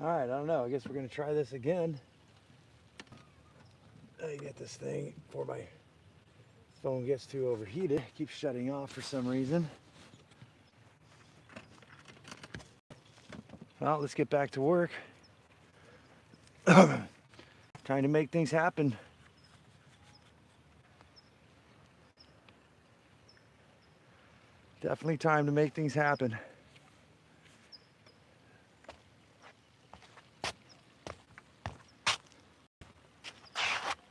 All right, I don't know. I guess we're going to try this again. I get this thing before my phone gets too overheated. It keeps shutting off for some reason. Well, let's get back to work. Trying to make things happen. Definitely time to make things happen.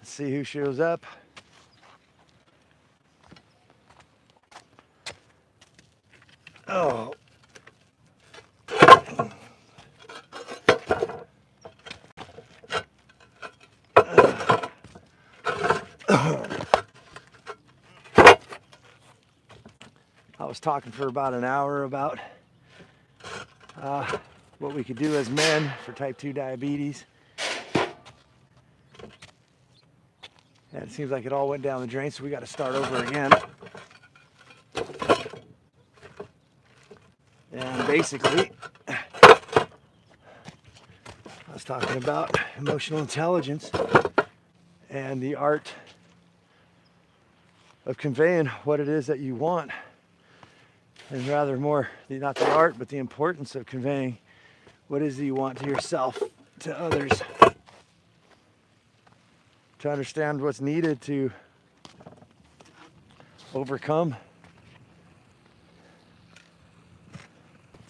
Let's see who shows up. Oh. I was talking for about an hour about what we could do as men for type 2 diabetes. And it seems like it all went down the drain, so we got to start over again. And basically, I was talking about emotional intelligence and the art of conveying what it is that you want. And rather more, not the art, but the importance of conveying what is it you want to yourself, to others, to understand what's needed to overcome,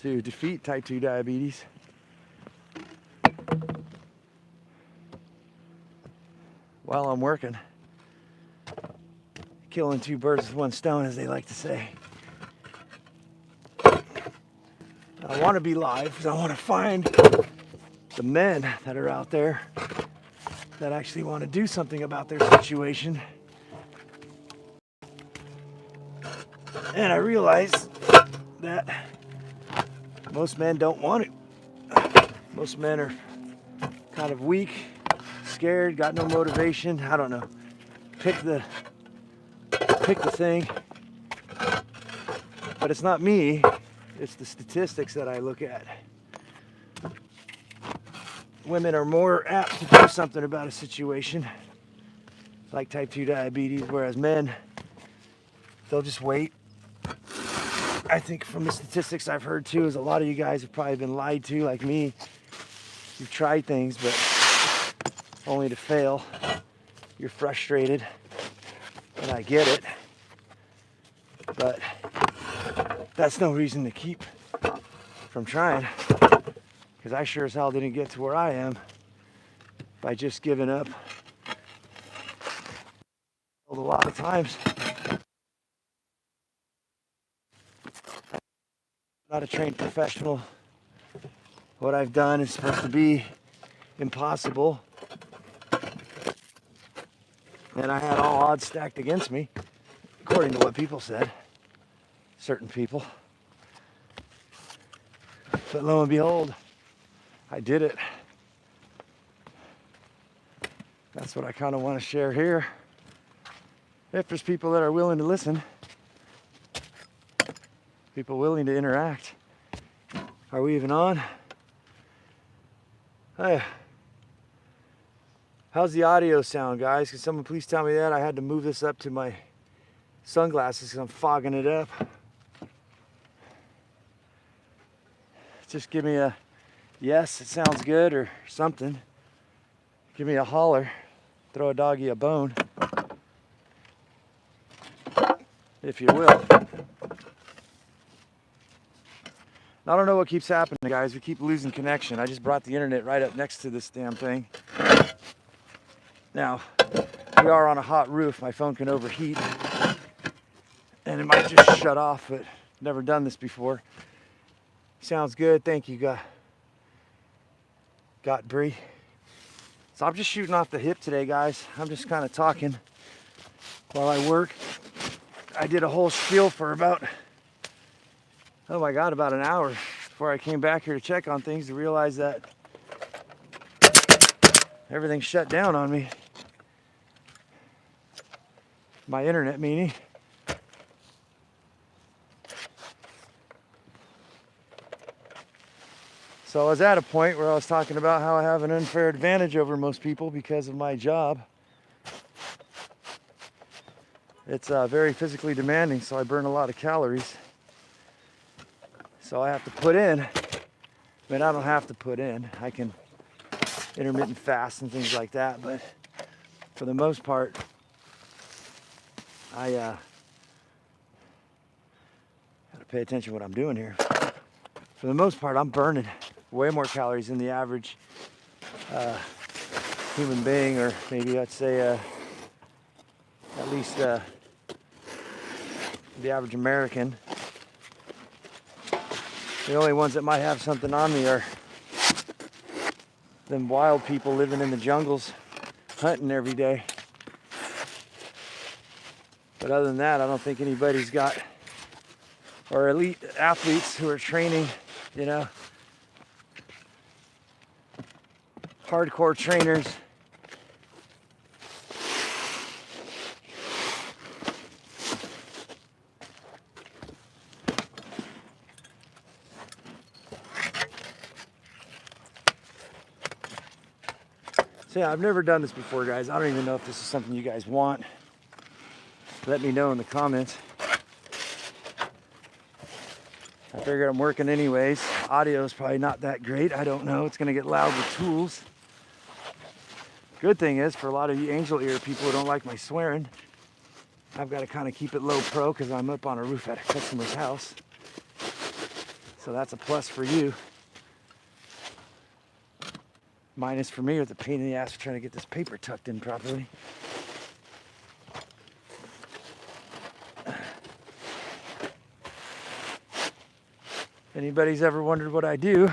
to defeat type 2 diabetes. While I'm working, killing two birds with one stone, as they like to say. I want to be live because I want to find the men that are out there that actually want to do something about their situation. And I realize that most men don't want it. Most men are kind of weak, scared, got no motivation. I don't know. Pick the thing. But it's not me. It's the statistics that I look at. Women are more apt to do something about a situation like type 2 diabetes, whereas men, they'll just wait. I think from the statistics I've heard too is a lot of you guys have probably been lied to, like me. You've tried things, but only to fail. You're frustrated, and I get it. But that's no reason to keep from trying, because I sure as hell didn't get to where I am by just giving up. A lot of times, I'm not a trained professional. What I've done is supposed to be impossible, and I had all odds stacked against me, according to what people said, certain people. But lo and behold, I did it. That's what I kind of want to share here. If there's people that are willing to listen, people willing to interact. Are we even on? Hey, how's the audio sound, guys? Can someone please tell me that? I had to move this up to my sunglasses because I'm fogging it up. Just give me a yes, it sounds good, or something. Give me a holler. Throw a doggy a bone, if you will. I don't know what keeps happening, guys. We keep losing connection. I just brought the internet right up next to this damn thing. Now, we are on a hot roof. My phone can overheat, and it might just shut off, but never done this before. Sounds good. Thank you, got Bree. So I'm just shooting off the hip today, guys. I'm just kind of talking while I work. I did a whole spiel for about, oh my God, about an hour before I came back here to check on things, to realize that everything shut down on me. My internet, meaning. So I was at a point where I was talking about how I have an unfair advantage over most people because of my job. It's very physically demanding, so I burn a lot of calories. So I have to put in. I mean, I don't have to put in. I can intermittent fast and things like that, but for the most part, I got to pay attention to what I'm doing here. For the most part, I'm burning way more calories than the average human being, or maybe I'd say at least the average American. The only ones that might have something on me are them wild people living in the jungles, hunting every day. But other than that, I don't think anybody's got, or elite athletes who are training, you know, hardcore trainers. So yeah, I've never done this before, guys. I don't even know if this is something you guys want. Let me know in the comments. I figured I'm working anyways. Audio is probably not that great. I don't know. It's going to get loud with tools. Good thing is, for a lot of you angel ear people who don't like my swearing, I've got to kind of keep it low pro because I'm up on a roof at a customer's house. So that's a plus for you. Minus for me, it's a pain in the ass for trying to get this paper tucked in properly. If anybody's ever wondered what I do,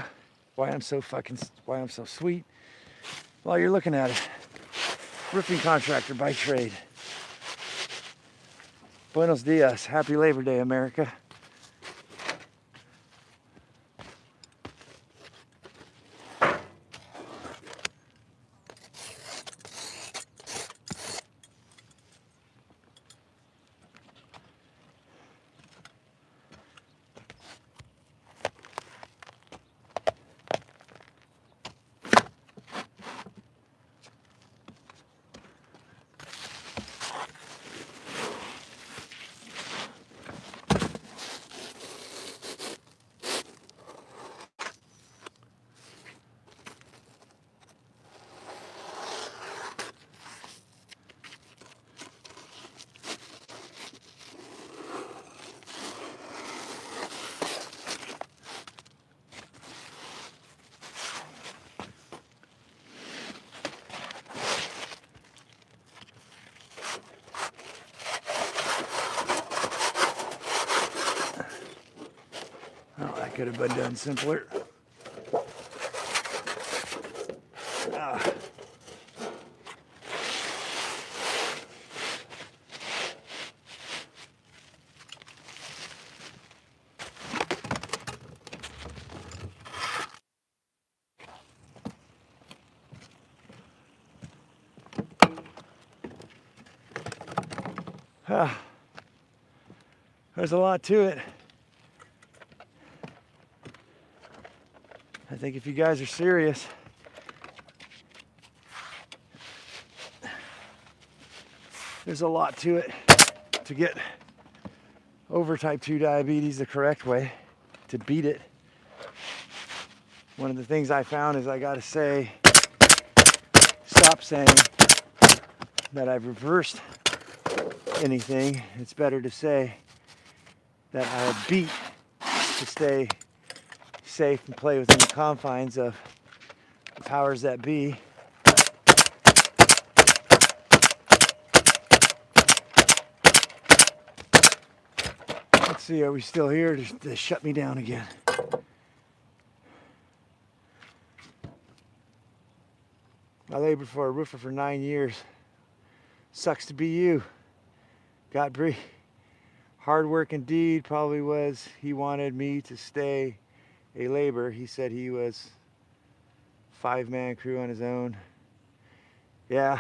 why I'm so sweet, well, you're looking at it. Roofing contractor by trade. Buenos dias. Happy Labor Day, America. Oh, that could have been done simpler. There's a lot to it. I think if you guys are serious, there's a lot to it to get over type 2 diabetes the correct way, to beat it. One of the things I found is I gotta stop saying that I've reversed anything. It's better to say that I have beat, to stay safe and play within the confines of the powers that be. Let's see, are we still here? They shut me down again. I labored for a roofer for 9 years. Sucks to be you. Got pretty hard work indeed. Probably was. He wanted me to stay a laborer. He said he was 5-man crew on his own. Yeah,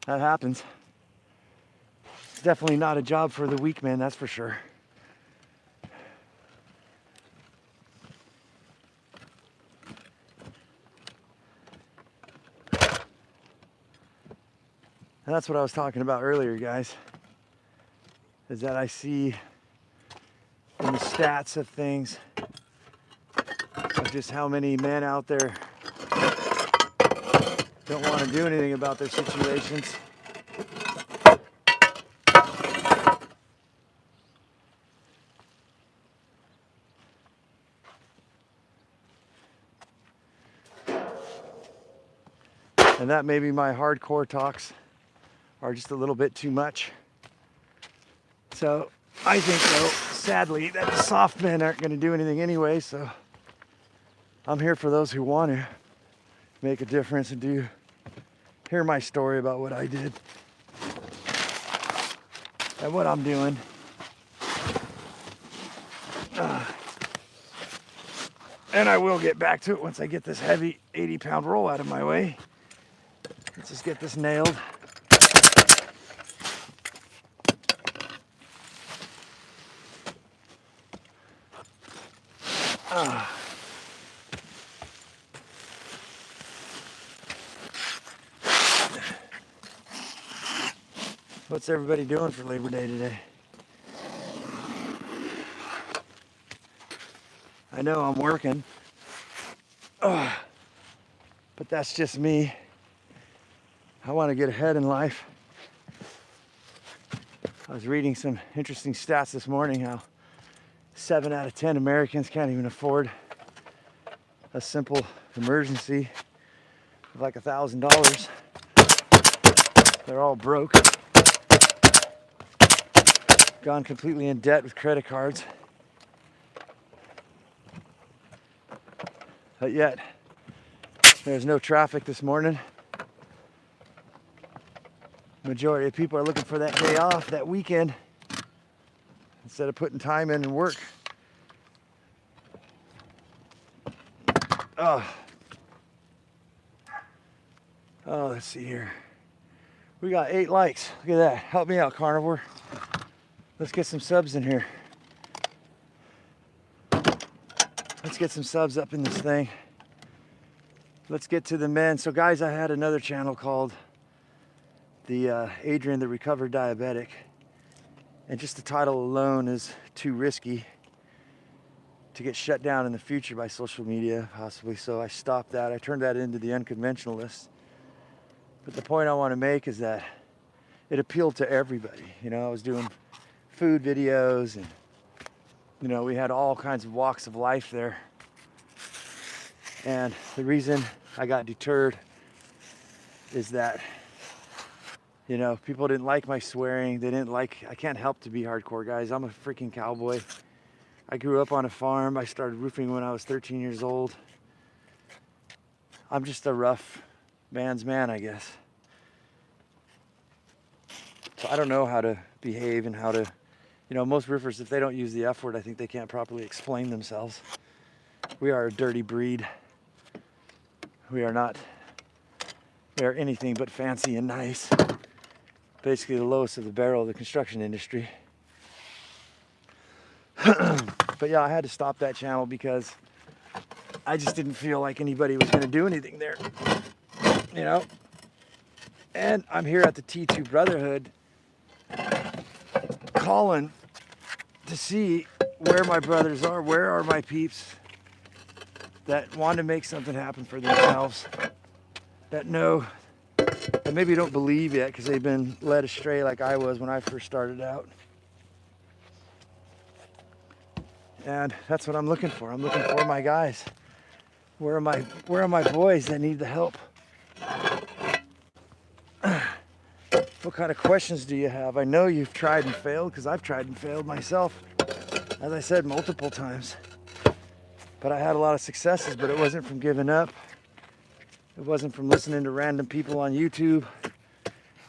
that happens. It's definitely not a job for the weak man, that's for sure. And that's what I was talking about earlier, guys, is that I see in the stats of things of just how many men out there don't want to do anything about their situations. And that maybe my hardcore talks are just a little bit too much. So I think, though, sadly, that the soft men aren't going to do anything anyway. So I'm here for those who want to make a difference and hear my story about what I did and what I'm doing. And I will get back to it once I get this heavy 80-pound roll out of my way. Let's just get this nailed. What's everybody doing for Labor Day today? I know I'm working, but that's just me. I want to get ahead in life. I was reading some interesting stats this morning, how 7 out of 10 Americans can't even afford a simple emergency of like $1,000. They're all broke, gone completely in debt with credit cards. But yet, there's no traffic this morning. Majority of people are looking for that day off, that weekend, instead of putting time in and work. Oh, let's see here. We got 8 likes. Look at that. Help me out, Carnivore. Let's get some subs in here. Let's get some subs up in this thing. Let's get to the men. So guys, I had another channel called the Adrian the Recovered Diabetic, and just the title alone is too risky to get shut down in the future by social media, possibly. So I stopped that. I turned that into the unconventionalist. But the point I want to make is that it appealed to everybody. You know, I was doing food videos, and you know, we had all kinds of walks of life there. And the reason I got deterred is that, you know, people didn't like my swearing. They didn't like, I can't help to be hardcore, guys. I'm a freaking cowboy. I grew up on a farm. I started roofing when I was 13 years old. I'm just a rough man's man, I guess. So I don't know how to behave and how to, you know, most roofers, if they don't use the F word, I think they can't properly explain themselves. We are a dirty breed. We are anything but fancy and nice. Basically the lowest of the barrel of the construction industry. But yeah, I had to stop that channel because I just didn't feel like anybody was going to do anything there, you know. And I'm here at the T2 Brotherhood calling to see where my brothers are, where are my peeps that want to make something happen for themselves, that know, that maybe don't believe yet because they've been led astray like I was when I first started out. And that's what I'm looking for. I'm looking for my guys. Where are my boys that need the help? What kind of questions do you have? I know you've tried and failed, because I've tried and failed myself, as I said, multiple times. But I had a lot of successes, but it wasn't from giving up. It wasn't from listening to random people on YouTube.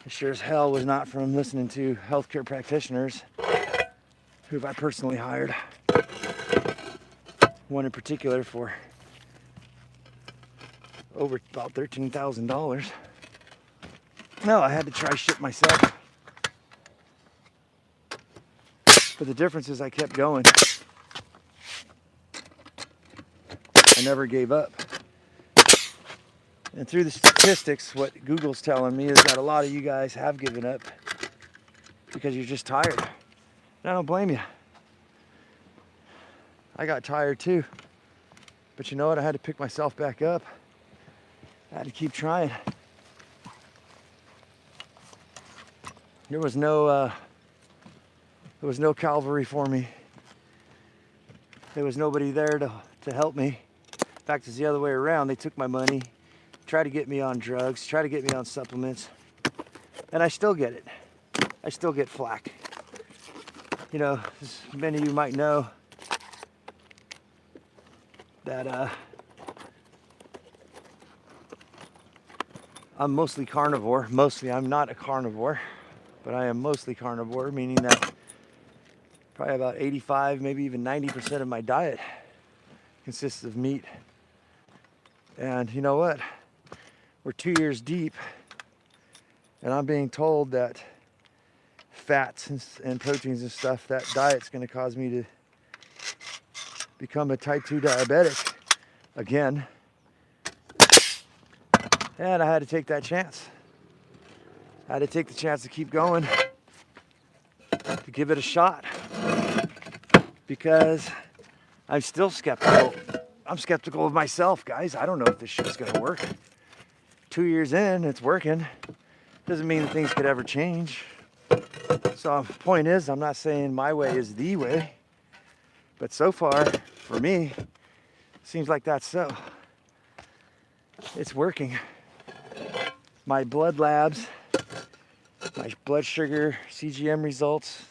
It sure as hell was not from listening to healthcare practitioners who I personally hired. One in particular for over about $13,000. No, I had to try shit myself. But the difference is I kept going. I never gave up. And through the statistics, what Google's telling me is that a lot of you guys have given up because you're just tired. And I don't blame you. I got tired too. But you know what? I had to pick myself back up. I had to keep trying. There was no cavalry for me. There was nobody there to help me. In fact, it's the other way around. They took my money, tried to get me on drugs, tried to get me on supplements, and I still get it. I still get flack. You know, as many of you might know, that I'm mostly carnivore. Mostly, I'm not a carnivore, but I am mostly carnivore, meaning that probably about 85, maybe even 90% of my diet consists of meat. And you know what? We're 2 years deep, and I'm being told that fats and proteins and stuff, that diet's going to cause me to become a type 2 diabetic again. And I had to take that chance. I had to take the chance to keep going, to give it a shot, because I'm still skeptical. I'm skeptical of myself, guys. I don't know if this shit's gonna work. 2 years in, it's working. Doesn't mean that things could ever change. So the point is, I'm not saying my way is the way, but so far, for me, seems like that's so. It's working. My blood labs, my blood sugar, CGM results.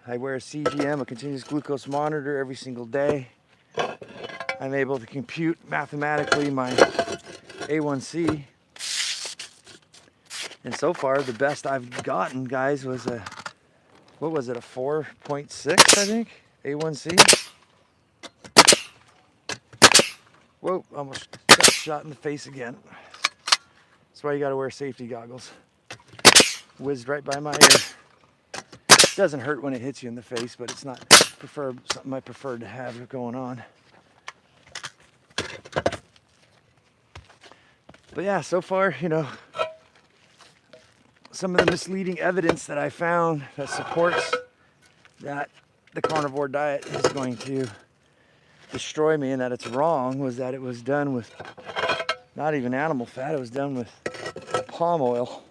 I wear a CGM, a continuous glucose monitor, every single day. I'm able to compute mathematically my A1C. And so far, the best I've gotten, guys, was a, what was it, a 4.6, I think, A1C. Whoa, almost got shot in the face again. That's why you gotta wear safety goggles. Whizzed right by my ear. It doesn't hurt when it hits you in the face, but it's not something I prefer to have going on. But yeah, so far, you know, some of the misleading evidence that I found that supports that the carnivore diet is going to destroy me and that it's wrong was that it was done with not even animal fat, it was done with palm oil.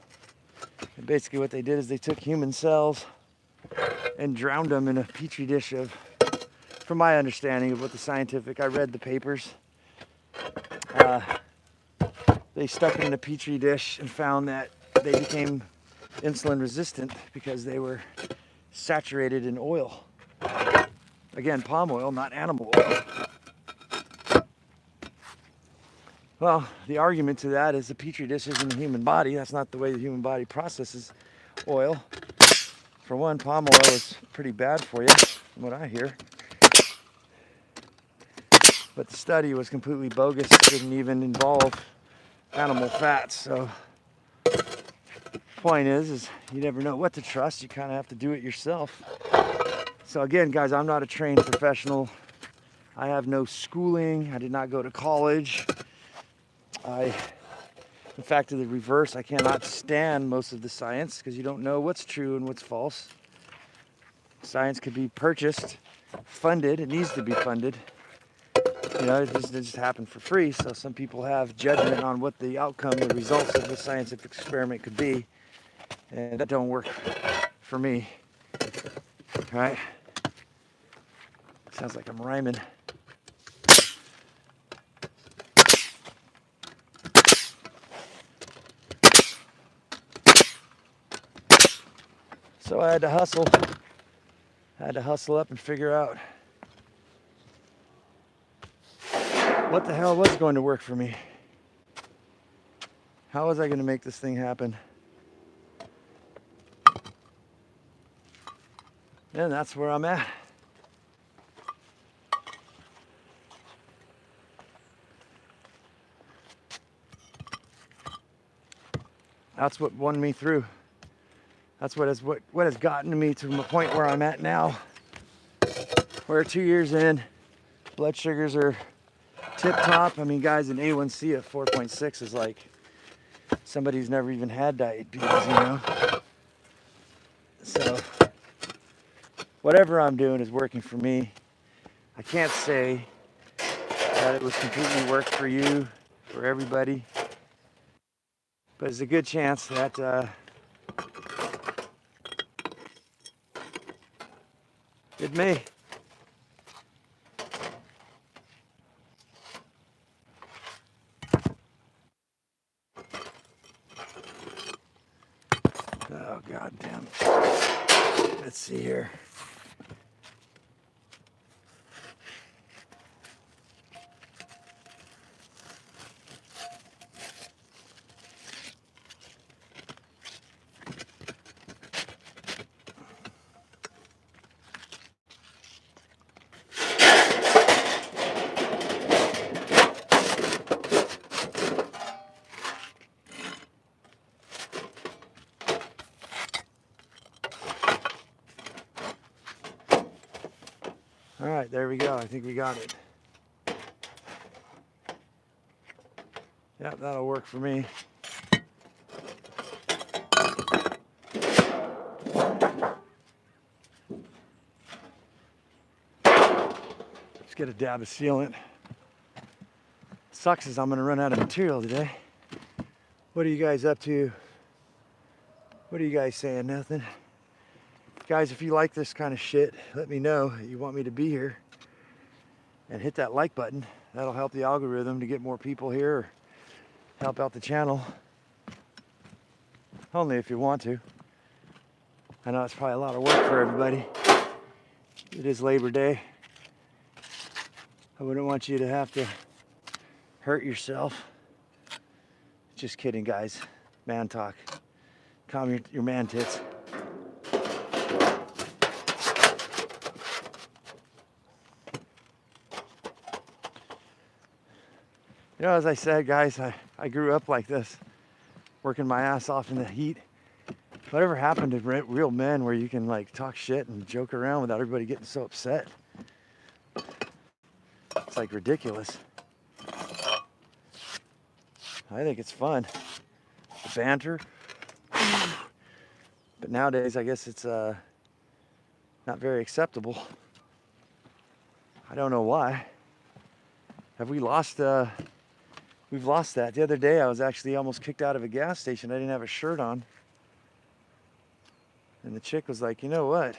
And basically what they did is they took human cells and drowned them in a petri dish of, from my understanding of what the scientific, I read the papers, they stuck it in a petri dish and found that they became insulin resistant because they were saturated in oil. Again, palm oil, not animal oil. Well, the argument to that is the petri dish is in the human body. That's not the way the human body processes oil. For one, palm oil is pretty bad for you, from what I hear. But the study was completely bogus. It didn't even involve animal fats. So point is you never know what to trust. You kind of have to do it yourself. So again, guys, I'm not a trained professional. I have no schooling. I did not go to college. In fact, to the reverse, I cannot stand most of the science because you don't know what's true and what's false. Science could be purchased, funded. It needs to be funded. You know, it doesn't just happen for free. So some people have judgment on what the outcome, the results of the scientific experiment could be. And that don't work for me. All right? Sounds like I'm rhyming. So I had to hustle. I had to hustle up and figure out what the hell was going to work for me. How was I going to make this thing happen? And that's where I'm at. That's what won me through. That's what has gotten me to the point where I'm at now. Where 2 years in, blood sugars are tip top. I mean, guys, an A1C at 4.6 is like somebody who's never even had diabetes, you know? So whatever I'm doing is working for me. I can't say that it was completely worked for you, for everybody, but there's a good chance that it may. Oh, god damn. Let's see here. All right, there we go. I think we got it. Yep, that'll work for me. Let's get a dab of sealant. Sucks is I'm gonna run out of material today. What are you guys up to? What are you guys saying? Nothing? Guys, if you like this kind of shit, let me know that you want me to be here. And hit that like button. That'll help the algorithm to get more people here, or help out the channel. Only if you want to. I know it's probably a lot of work for everybody. It is Labor Day. I wouldn't want you to have to hurt yourself. Just kidding, guys. Man talk. Calm your man tits. You know, as I said, guys, I grew up like this, working my ass off in the heat. Whatever happened to real men where you can like talk shit and joke around without everybody getting so upset? It's like ridiculous. I think it's fun. The banter. But nowadays, I guess it's not very acceptable. I don't know why. Have we lost... We've lost that. The other day, I was actually almost kicked out of a gas station. I didn't have a shirt on. And the chick was like, you know what?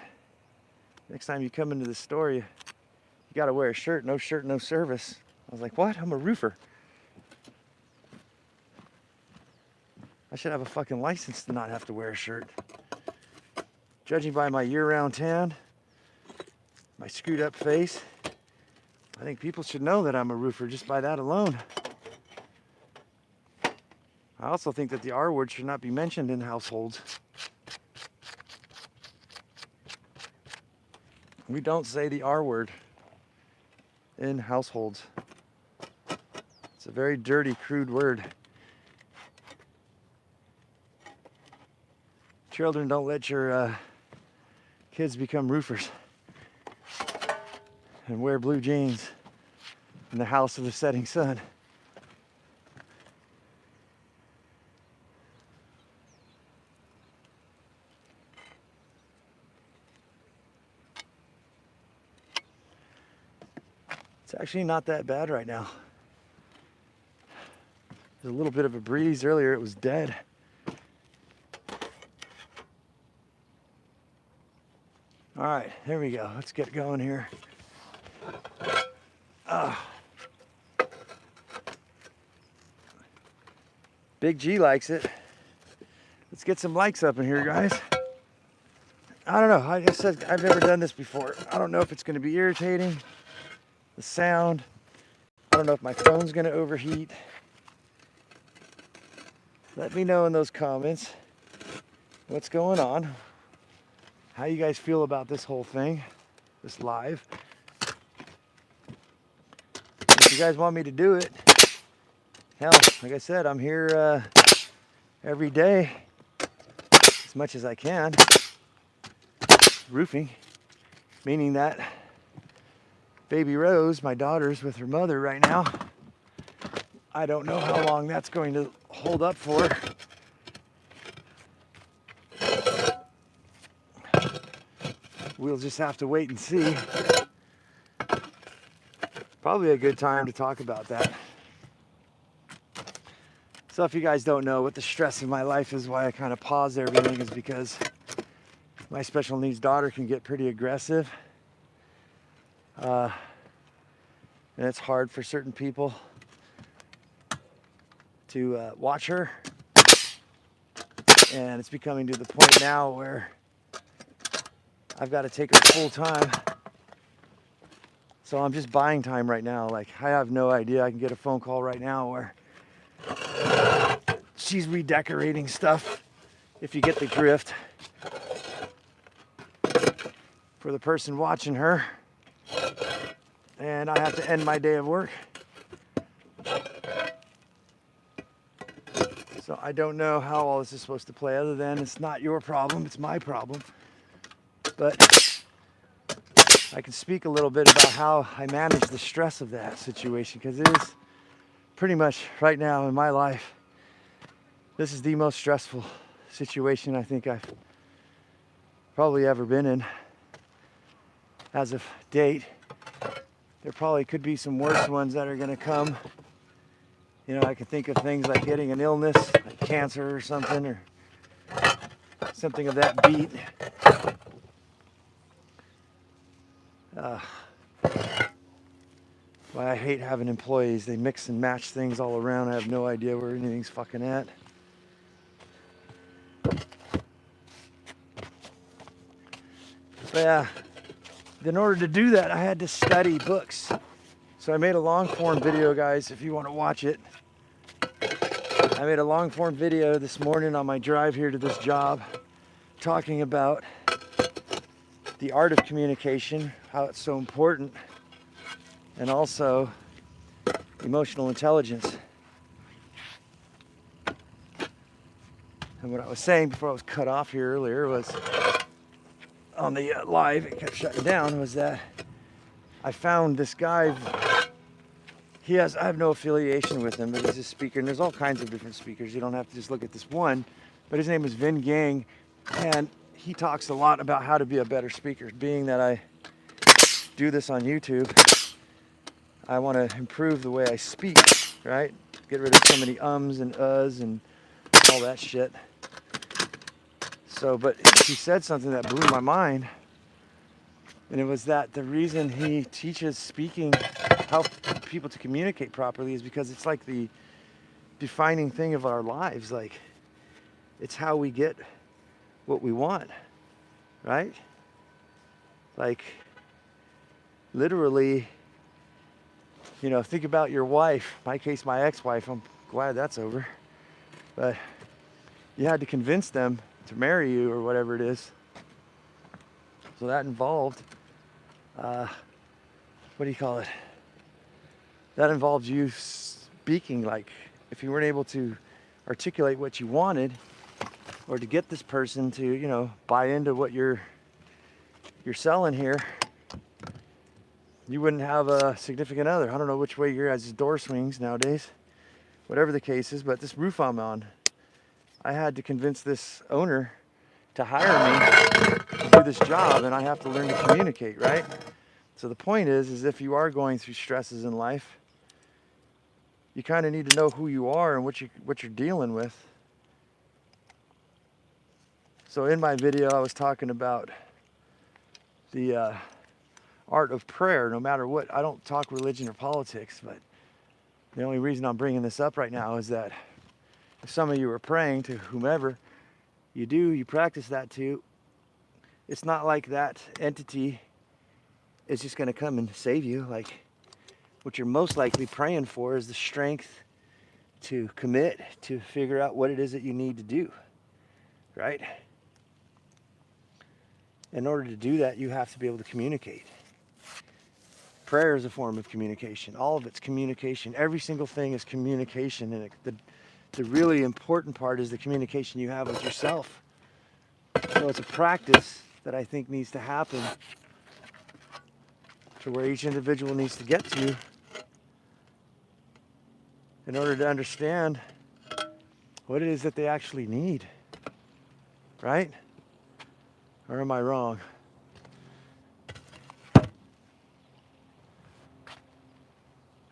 Next time you come into the store, you got to wear a shirt. No shirt, no service. I was like, what? I'm a roofer. I should have a fucking license to not have to wear a shirt. Judging by my year-round tan, my screwed up face, I think people should know that I'm a roofer just by that alone. I also think that the R word should not be mentioned in households. We don't say the R word in households. It's a very dirty, crude word. Children, don't let your kids become roofers and wear blue jeans in the house of the setting sun. It's actually not that bad right now. There's a little bit of a breeze. Earlier it was dead. All right, there we go. Let's get going here. Big G likes it. Let's get some likes up in here, guys. I don't know. Like I said, I've never done this before. I don't know if it's going to be irritating. The sound. I don't know if my phone's going to overheat. Let me know in those comments what's going on. How you guys feel about this whole thing, this live. If you guys want me to do it, hell, like I said, I'm here every day as much as I can. Roofing, meaning that baby Rose, my daughter's with her mother right now. I don't know how long that's going to hold up for. We'll just have to wait and see. Probably a good time to talk about that. So if you guys don't know what the stress of my life is, why I kind of pause everything, is because my special needs daughter can get pretty aggressive. And it's hard for certain people to watch her. And it's becoming to the point now where I've got to take her full time. So I'm just buying time right now. Like, I have no idea. I can get a phone call right now where she's redecorating stuff, if you get the drift, for the person watching her. And I have to end my day of work. So I don't know how all this is supposed to play, other than it's not your problem, it's my problem. But I can speak a little bit about how I manage the stress of that situation, because it is pretty much right now in my life, this is the most stressful situation I think I've probably ever been in as of date. There probably could be some worse ones that are going to come. You know, I can think of things like getting an illness, like cancer or something of that beat. Why I hate having employees. They mix and match things all around. I have no idea where anything's fucking at. But yeah, in order to do that, I had to study books. So I made a long form video, guys, if you want to watch it. I made a long form video this morning on my drive here to this job, talking about the art of communication, how it's so important, and also emotional intelligence. And what I was saying before I was cut off here earlier was, on the live, it kept shutting down, was that I found this guy. I have no affiliation with him, but he's a speaker, and there's all kinds of different speakers. You don't have to just look at this one, but his name is Vin Gang, and he talks a lot about how to be a better speaker. Being that I do this on YouTube, I want to improve the way I speak, right? Get rid of so many ums and uhs and all that shit. So, but he said something that blew my mind, and it was that the reason he teaches speaking, how people to communicate properly, is because it's like the defining thing of our lives. Like, it's how we get what we want, right? Like, literally, you know, think about your wife. In my case, my ex-wife. I'm glad that's over. But you had to convince them to marry you or whatever it is. So that involved, what do you call it? That involves you speaking. Like, if you weren't able to articulate what you wanted, or to get this person to, you know, buy into what you're selling here, you wouldn't have a significant other. I don't know which way your guys' door swings nowadays, whatever the case is, but this roof I'm on, I had to convince this owner to hire me to do this job, and I have to learn to communicate, right? So the point is if you are going through stresses in life, you kind of need to know who you are and what you're dealing with. So in my video, I was talking about the art of prayer, no matter what. I don't talk religion or politics, but the only reason I'm bringing this up right now is that if some of you are praying to whomever you practice that too, it's not like that entity is just going to come and save you. Like, what you're most likely praying for is the strength to commit, to figure out what it is that you need to do, right? In order to do that, you have to be able to communicate. Prayer is a form of communication. All of it's communication. Every single thing is communication. And the really important part is the communication you have with yourself. So it's a practice that I think needs to happen to where each individual needs to get to in order to understand what it is that they actually need, right? Or am I wrong?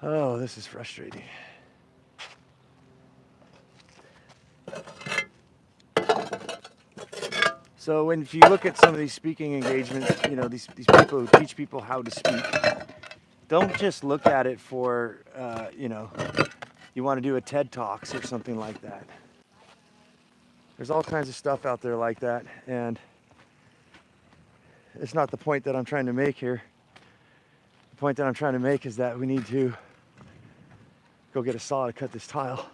Oh, this is frustrating. So when if you look at some of these speaking engagements, you know, these people who teach people how to speak, don't just look at it for, you know, you want to do a TED Talks or something like that. There's all kinds of stuff out there like that, and it's not the point that I'm trying to make here. The point that I'm trying to make is that we need to go get a saw to cut this tile.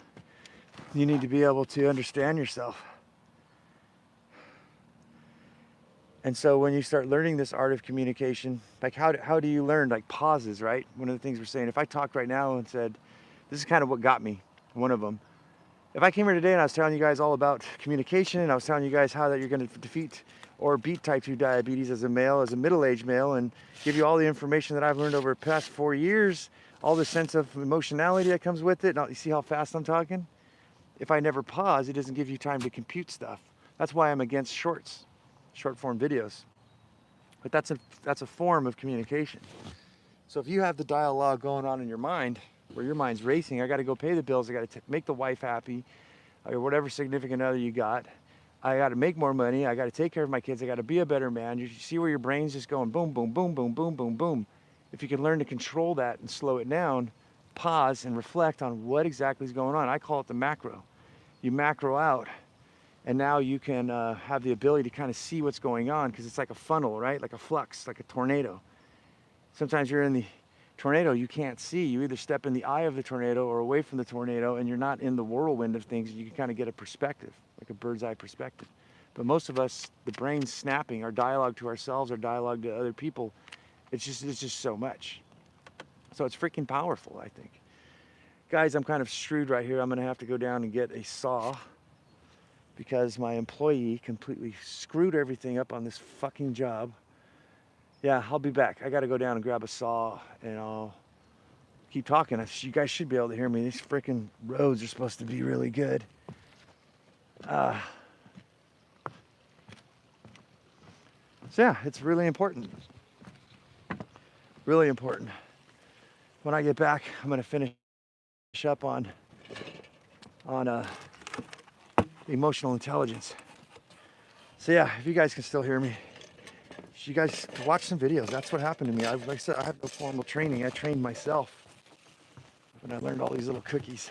You need to be able to understand yourself. And so when you start learning this art of communication, like how do you learn? Like pauses, right? One of the things we're saying, if I talked right now and said, this is kind of what got me, one of them. If I came here today and I was telling you guys all about communication, and I was telling you guys how that you're going to defeat or beat type 2 diabetes as a male, as a middle-aged male, and give you all the information that I've learned over the past 4 years, all the sense of emotionality that comes with it. Now, you see how fast I'm talking? If I never pause, it doesn't give you time to compute stuff. That's why I'm against shorts, short form videos. But that's a form of communication. So if you have the dialogue going on in your mind, where your mind's racing, I got to go pay the bills, I got to make the wife happy, or whatever significant other you got. I got to make more money. I got to take care of my kids. I got to be a better man. You see where your brain's just going boom, boom, boom, boom, boom, boom, boom. If you can learn to control that and slow it down, pause and reflect on what exactly is going on. I call it the macro. You macro out, and now you can have the ability to kind of see what's going on, because it's like a funnel, right? Like a flux, like a tornado. Sometimes you're in the tornado, you can't see. You either step in the eye of the tornado or away from the tornado, and you're not in the whirlwind of things. You can kind of get a perspective, like a bird's eye perspective. But most of us, the brain's snapping, our dialogue to ourselves, our dialogue to other people, it's just so much. So it's freaking powerful, I think. Guys, I'm kind of screwed right here. I'm gonna have to go down and get a saw because my employee completely screwed everything up on this fucking job. Yeah, I'll be back. I gotta go down and grab a saw, and I'll keep talking. You guys should be able to hear me. These freaking roads are supposed to be really good. So yeah, it's really important. Really important. When I get back, I'm gonna finish up on emotional intelligence. So yeah, if you guys can still hear me, you guys watch some videos. That's what happened to me. Like I said, I have no formal training. I trained myself, and I learned all these little cookies.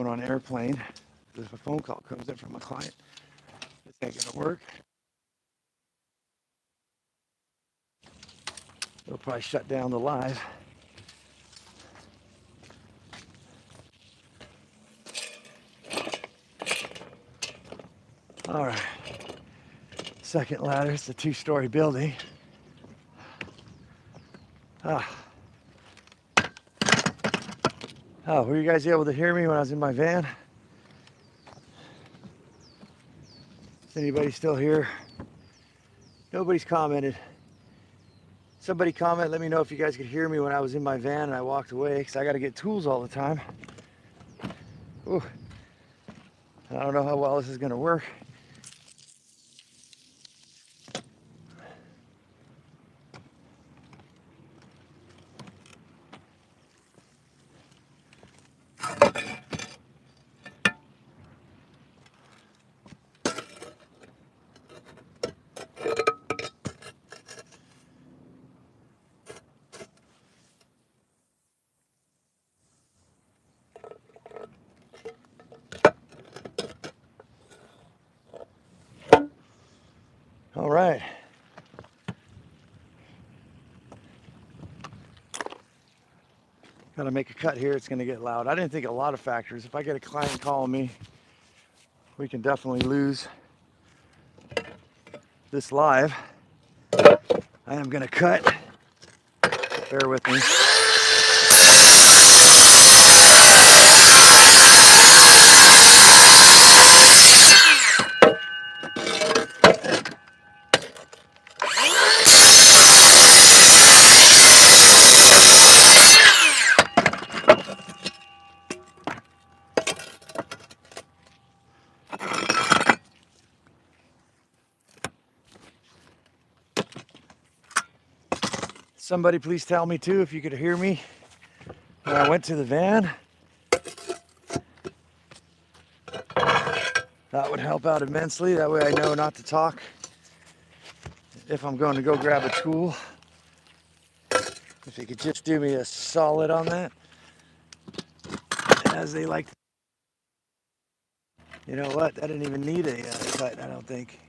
phone on airplane. If a phone call comes in from a client, this ain't gonna work. They'll probably shut down the live. All right. Second ladder. It's a 2-story building. Oh, were you guys able to hear me when I was in my van? Is anybody still here? Nobody's commented. Somebody comment, let me know if you guys could hear me when I was in my van and I walked away, because I got to get tools all the time. Ooh. I don't know how well this is going to work. All right. Got to make a cut here. It's going to get loud. I didn't think a lot of factors. If I get a client calling me, we can definitely lose this live. I am going to cut. Bear with me. Somebody please tell me too if you could hear me when I went to the van. That would help out immensely. That way I know not to talk if I'm going to go grab a tool. If you could just do me a solid on that. As they like. You know what? I didn't even need a cut, I don't think.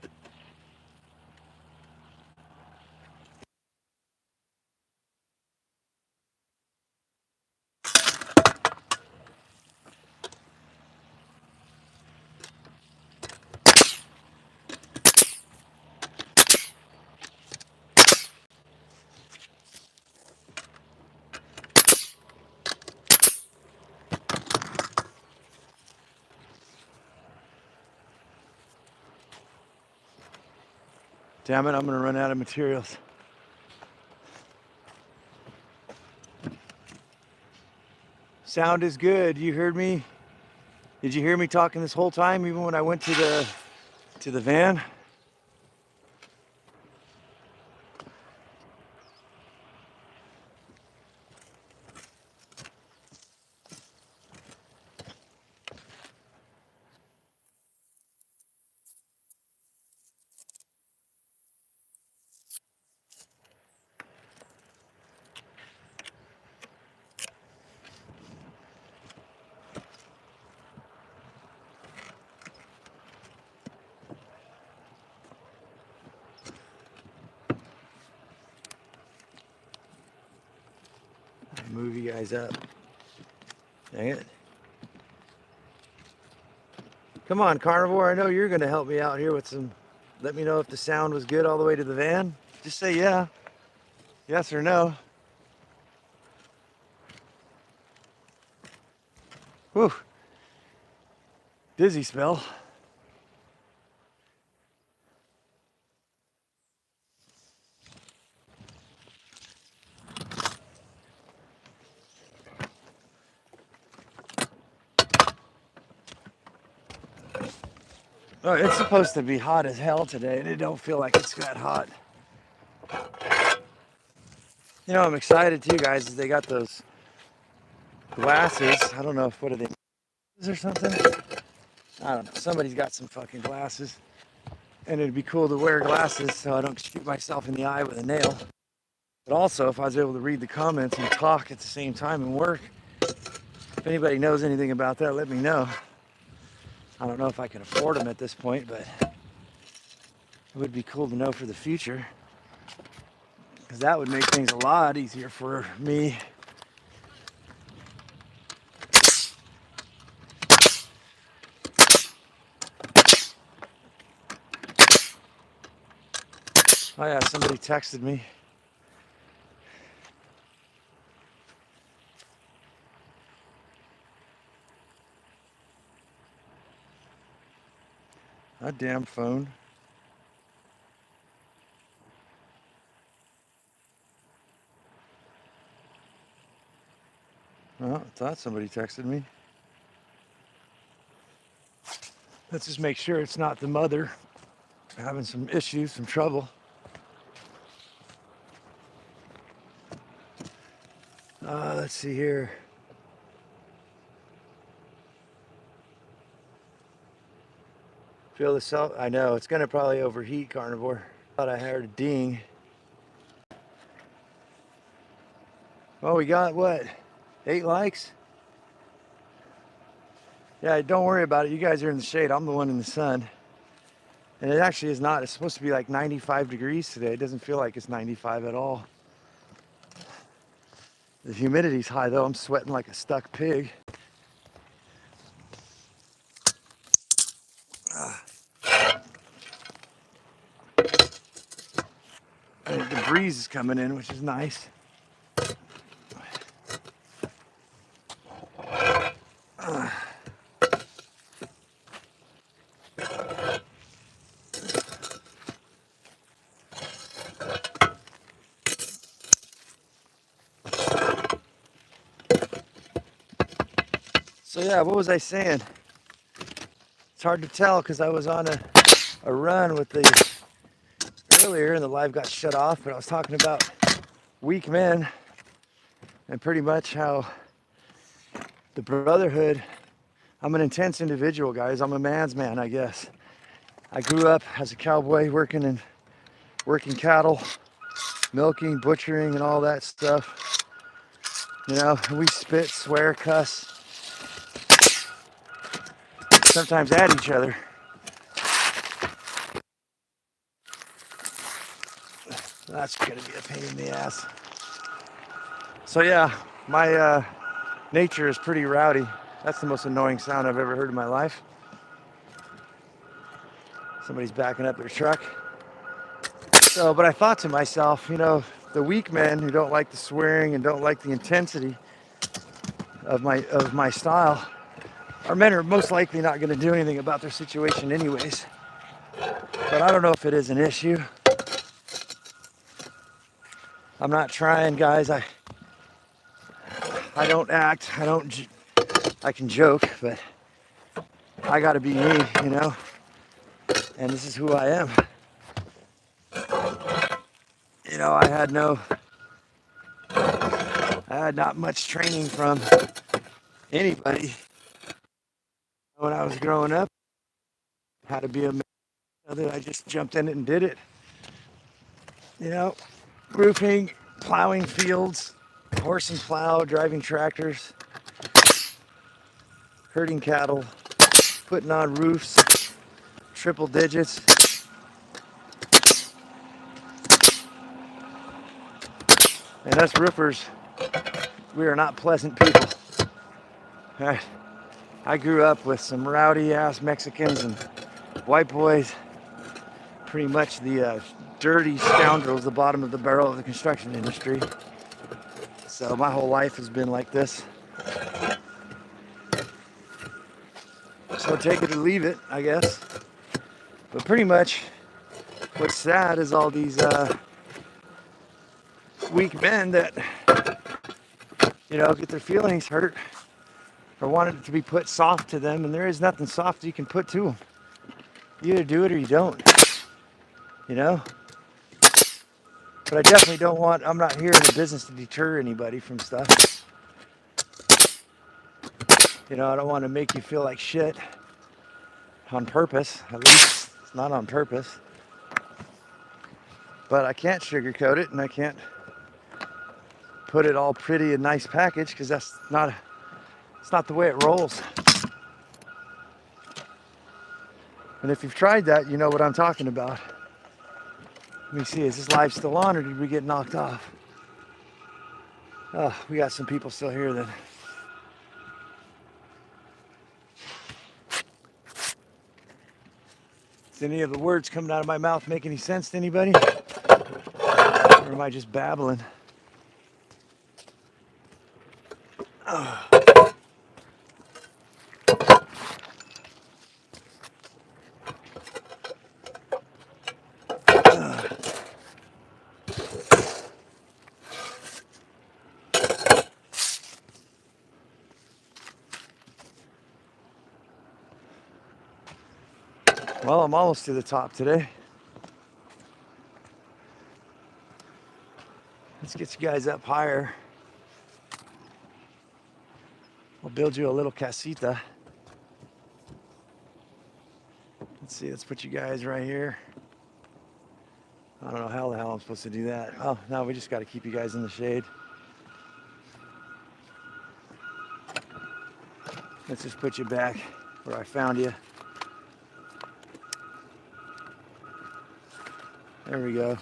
Damn it, I'm gonna run out of materials. Sound is good. You heard me? Did you hear me talking this whole time, even when I went to the van? Move you guys up. Dang it. Come on, Carnivore. I know you're going to help me out here with some. Let me know if the sound was good all the way to the van. Just say yeah. Yes or no. Whew. Dizzy spell. Oh, it's supposed to be hot as hell today, and it don't feel like it's that hot. You know, I'm excited too, guys, is they got those glasses. I don't know if, what are they, or something? I don't know. Somebody's got some fucking glasses. And it'd be cool to wear glasses so I don't shoot myself in the eye with a nail. But also, if I was able to read the comments and talk at the same time and work, If anybody knows anything about that, let me know. I don't know if I can afford them at this point, but it would be cool to know for the future, because that would make things a lot easier for me. Oh yeah, somebody texted me. That damn phone. Oh, I thought somebody texted me. Let's just make sure it's not the mother having some issues, some trouble. Let's see here. Feel the cell? I know, it's gonna probably overheat, carnivore. Thought I heard a ding. Oh, we got what? 8 likes? Yeah, don't worry about it. You guys are in the shade. I'm the one in the sun. And it actually is not. It's supposed to be like 95 degrees today. It doesn't feel like it's 95 at all. The humidity's high though. I'm sweating like a stuck pig. And the breeze is coming in, which is nice. So yeah, what was I saying? It's hard to tell because I was on a run with the earlier and the live got shut off, but I was talking about weak men and pretty much how the brotherhood, I'm an intense individual, guys. I'm a man's man, I guess. I grew up as a cowboy working cattle, milking, butchering, and all that stuff. You know, we spit, swear, cuss, sometimes at each other. That's gonna be a pain in the ass. So yeah, my nature is pretty rowdy. That's the most annoying sound I've ever heard in my life. Somebody's backing up their truck. So, but I thought to myself, you know, the weak men who don't like the swearing and don't like the intensity of my style, our men are most likely not going to do anything about their situation anyways. But I don't know if it is an issue. I'm not trying, guys. I don't act. I can joke, but I got to be me, you know. And this is who I am. You know, I had not much training from anybody when I was growing up. How to be a man. I just jumped in it and did it. You know, roofing, plowing fields, horse and plow, driving tractors, herding cattle, putting on roofs, triple digits. And us roofers, we are not pleasant people. I grew up with some rowdy ass Mexicans and white boys, pretty much the dirty scoundrels, the bottom of the barrel of the construction industry. So my whole life has been like this. So take it or leave it, I guess. But pretty much what's sad is all these weak men that, you know, get their feelings hurt or want it to be put soft to them, and there is nothing soft you can put to them. You either do it or you don't, you know? But I definitely don't want, I'm not here in the business to deter anybody from stuff. You know, I don't want to make you feel like shit on purpose. At least it's not on purpose. But I can't sugarcoat it, and I can't put it all pretty and nice package, because that's not It's not the way it rolls. And if you've tried that, you know what I'm talking about. Let me see, is this live still on or did we get knocked off? Oh, we got some people still here then. Does any of the words coming out of my mouth make any sense to anybody? Or am I just babbling? Oh. Well, I'm almost to the top today. Let's get you guys up higher. I'll build you a little casita. Let's see, let's put you guys right here. I don't know how the hell I'm supposed to do that. Oh, no, we just got to keep you guys in the shade. Let's just put you back where I found you. There we go.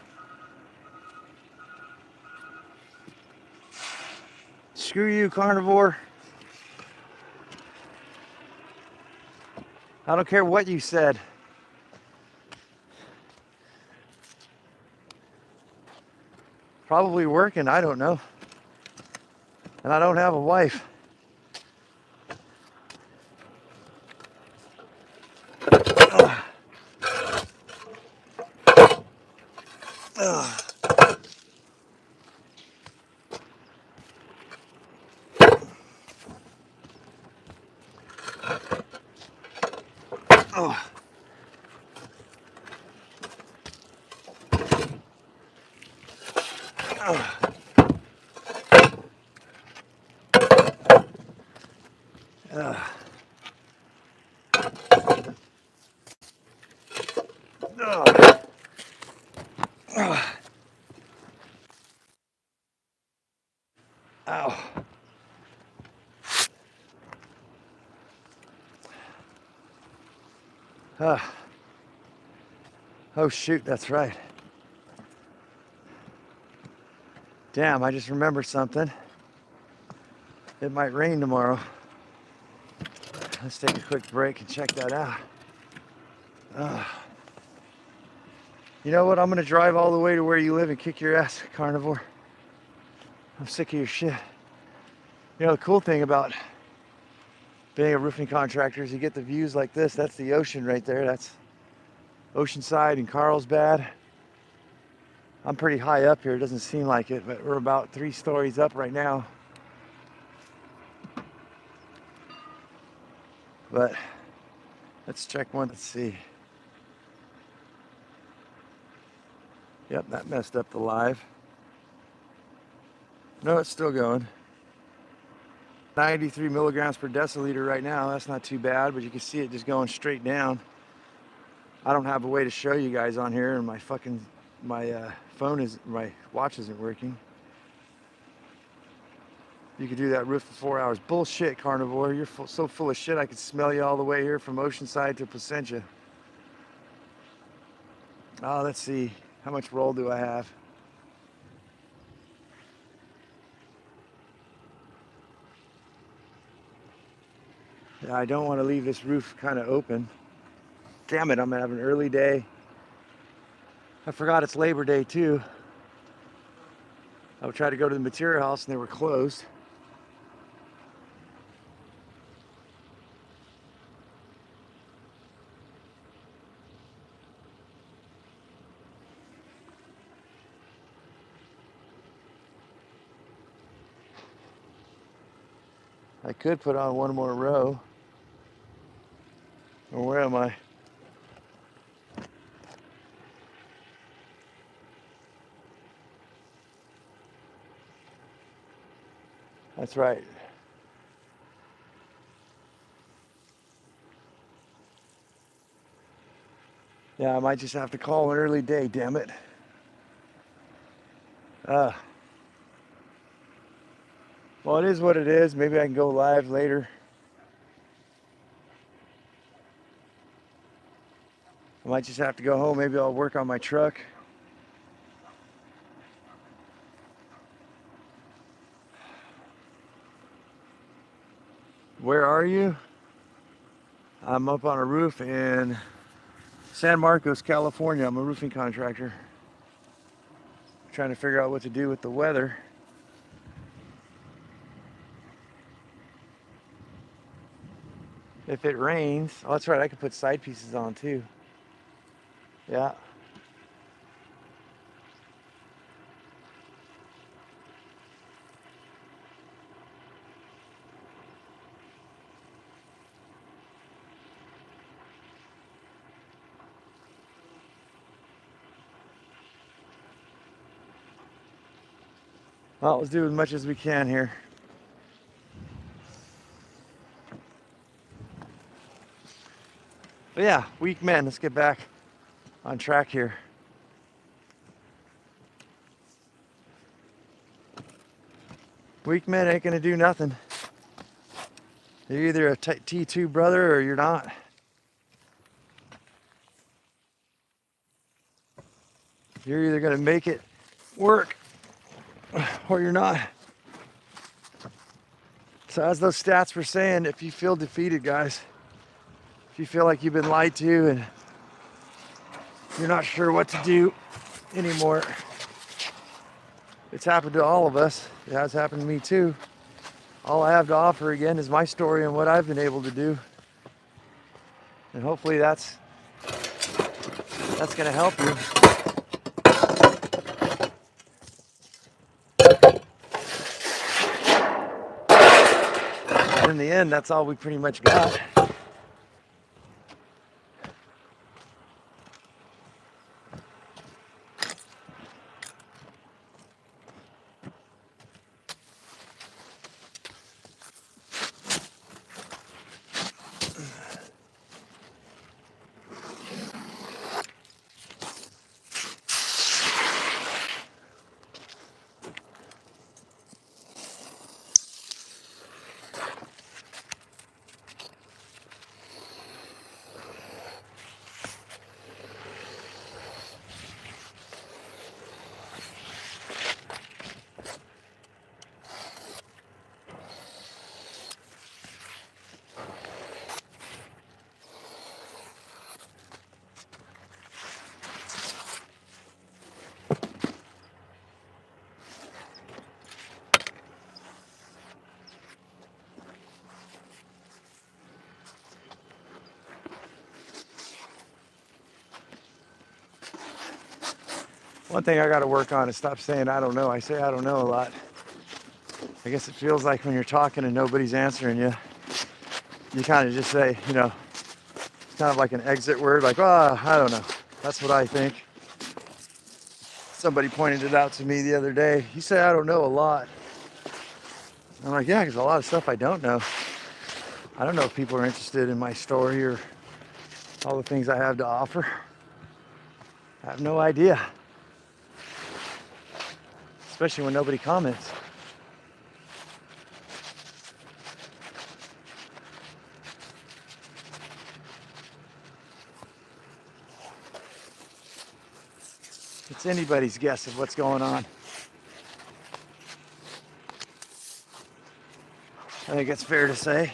Screw you, carnivore. I don't care what you said. Probably working, I don't know. And I don't have a wife. Ugh. Ugh. Oh. Oh. Oh. Oh. Ow. Oh shoot, that's right. Damn, I just remembered something. It might rain tomorrow. Let's take a quick break and check that out. You know what? I'm gonna drive all the way to where you live and kick your ass, carnivore. I'm sick of your shit. You know, the cool thing about being a roofing contractor is you get the views like this. That's the ocean right there. That's Oceanside and Carlsbad. I'm pretty high up here. It doesn't seem like it, but we're about 3 stories up right now. But let's check one. Let's see. Yep, that messed up the live. No, it's still going. 93 milligrams per deciliter right now. That's not too bad, but you can see it just going straight down. I don't have a way to show you guys on here, and my watch isn't working. You could do that roof for 4 hours. Bullshit, carnivore. You're so full of shit. I could smell you all the way here from Oceanside to Placentia. Oh, let's see. How much roll do I have? Yeah, I don't want to leave this roof kind of open. Damn it, I'm gonna have an early day. I forgot it's Labor Day too. I would try to go to the material house and they were closed. I could put on one more row. Or where am I? That's right. Yeah, I might just have to call an early day, damn it. Well, it is what it is. Maybe I can go live later. I might just have to go home. Maybe I'll work on my truck. Where are you? I'm up on a roof in San Marcos, California. I'm a roofing contractor. Trying to figure out what to do with the weather. If it rains, oh, that's right, I could put side pieces on too. Yeah. Well, let's do as much as we can here. But yeah, weak men, let's get back on track here. Weak men ain't gonna do nothing. You're either a T2 brother or you're not. You're either gonna make it work or you're not. So as those stats were saying, if you feel defeated, guys, if you feel like you've been lied to and you're not sure what to do anymore, it's happened to all of us. It has happened to me too. All I have to offer again is my story and what I've been able to do. And hopefully that's gonna help you. And in the end, that's all we pretty much got. One thing I got to work on is stop saying I don't know. I say I don't know a lot. I guess it feels like when you're talking and nobody's answering you, you kind of just say, it's kind of like an exit word, like, oh, I don't know. That's what I think. Somebody pointed it out to me the other day. You say I don't know a lot. I'm like, yeah, because a lot of stuff I don't know. I don't know if people are interested in my story or all the things I have to offer. I have no idea. Especially when nobody comments. It's anybody's guess of what's going on. I think it's fair to say.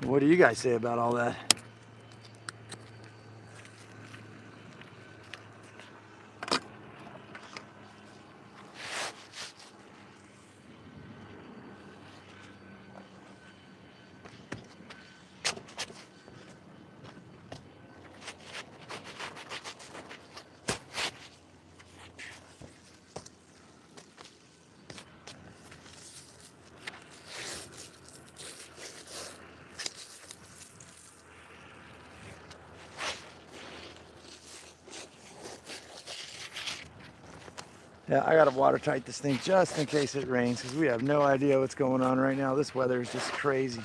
What do you guys say about all that? Yeah, I gotta watertight this thing just in case it rains because we have no idea what's going on right now. This weather is just crazy.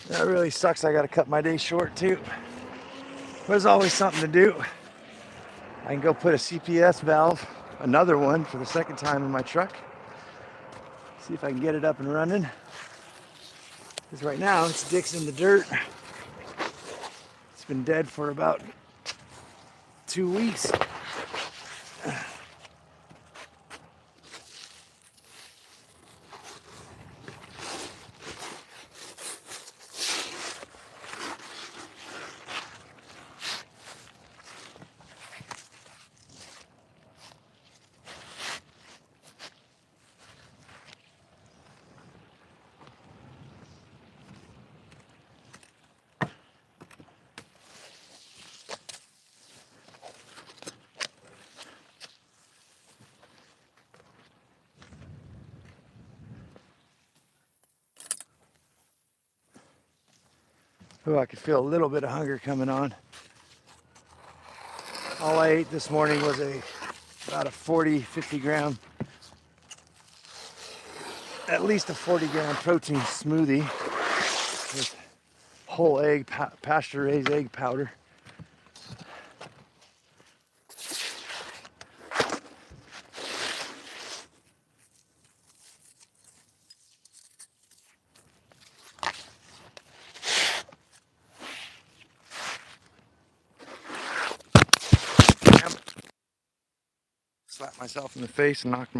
That really sucks. I gotta cut my day short too. But there's always something to do. I can go put a CPS valve, another one for the second time in my truck. See if I can get it up and running. Because right now it's dicks in the dirt. It's been dead for about 2 weeks. Oh, I could feel a little bit of hunger coming on. All I ate this morning was about a 50 gram, at least a 40-gram protein smoothie with whole egg, pasture-raised egg powder. Slapped myself in the face and knocked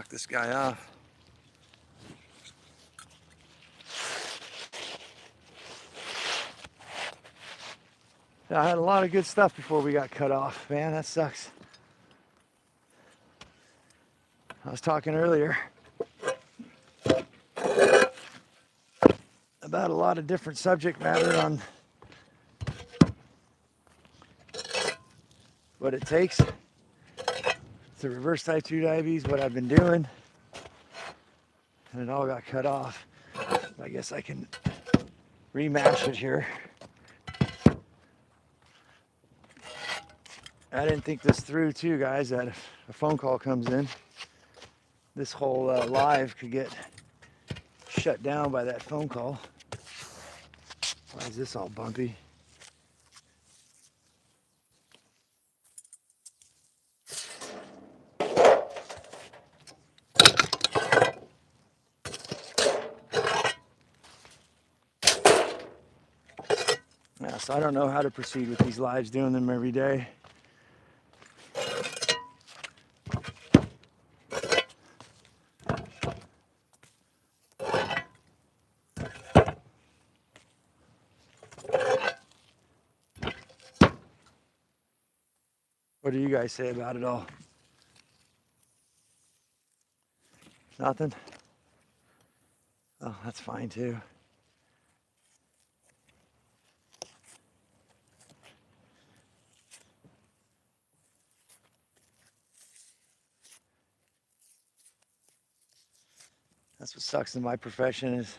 this guy off. Yeah, I had a lot of good stuff before we got cut off. Man, that sucks. I was talking earlier about a lot of different subject matter on what it takes to reverse type 2 diabetes, what I've been doing, and it all got cut off. I guess I can rematch it here. I didn't think this through too, guys, that if a phone call comes in, this whole live could get shut down by that phone call. Why is this all bumpy? Yeah, so I don't know how to proceed with these lives, doing them every day. What do you guys say about it all? Nothing? Oh, that's fine too. That's what sucks in my profession is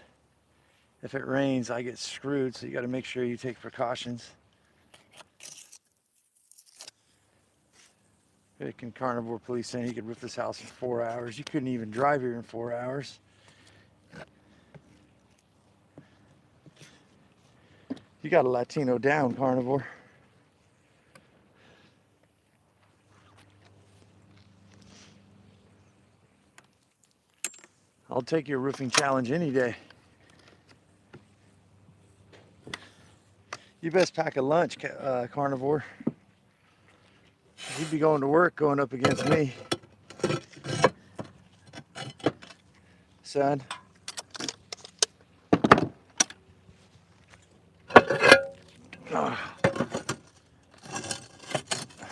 if it rains, I get screwed. So you got to make sure you take precautions. Can carnivore police saying he could rip this house in 4 hours. You couldn't even drive here in 4 hours. You got a Latino down, carnivore. I'll take your roofing challenge any day. You best pack a lunch, carnivore. You'd be going to work going up against me. Son. Oh.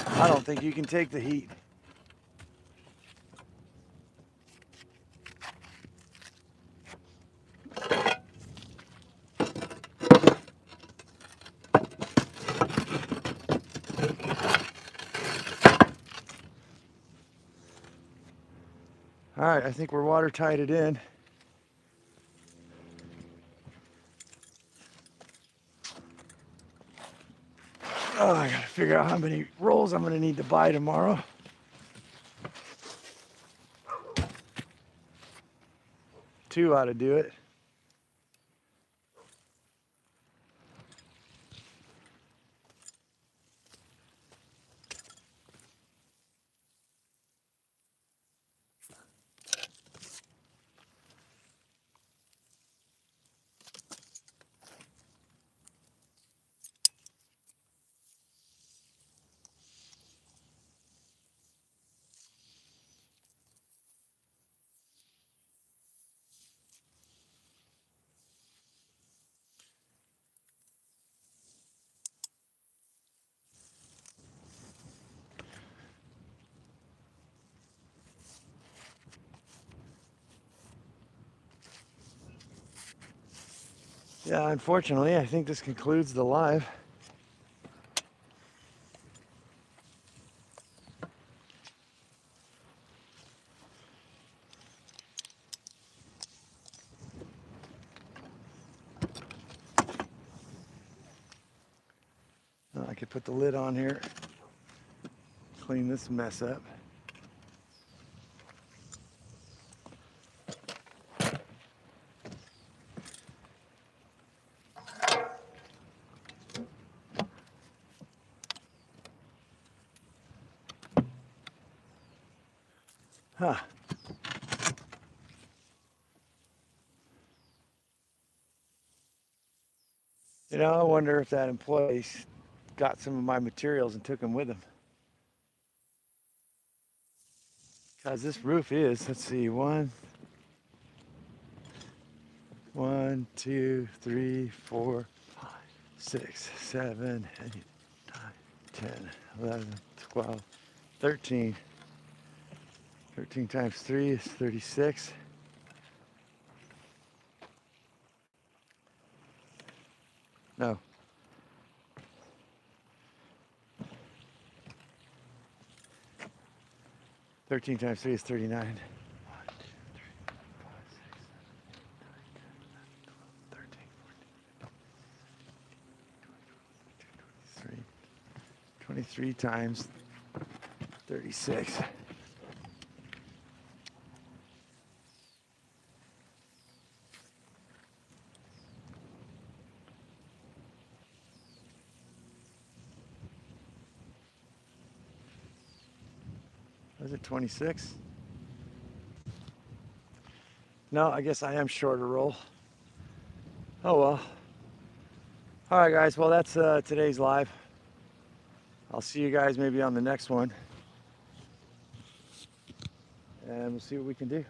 I don't think you can take the heat. All right, I think we're watertight it in. Oh, I gotta figure out how many rolls I'm gonna need to buy tomorrow. Two ought to do it. Yeah, unfortunately, I think this concludes the live. I could put the lid on here, clean this mess up. Huh. You know, I wonder if that employee got some of my materials and took them with him. Because this roof is, let's see, one, 2, 3, 4, 5, 6, 7, 8, 9, 10, 11, 12, 13. 13 times 3 is 36. No. Thirteen times 3 is 39. 1, 2, 3, 4, 5, 6, 7, 8, 9, 10, 11, 12, 13, 14, 23 times 36. Was it 26? No, I guess I am short a roll. Oh well. All right, guys. Well, that's today's live. I'll see you guys maybe on the next one. And we'll see what we can do.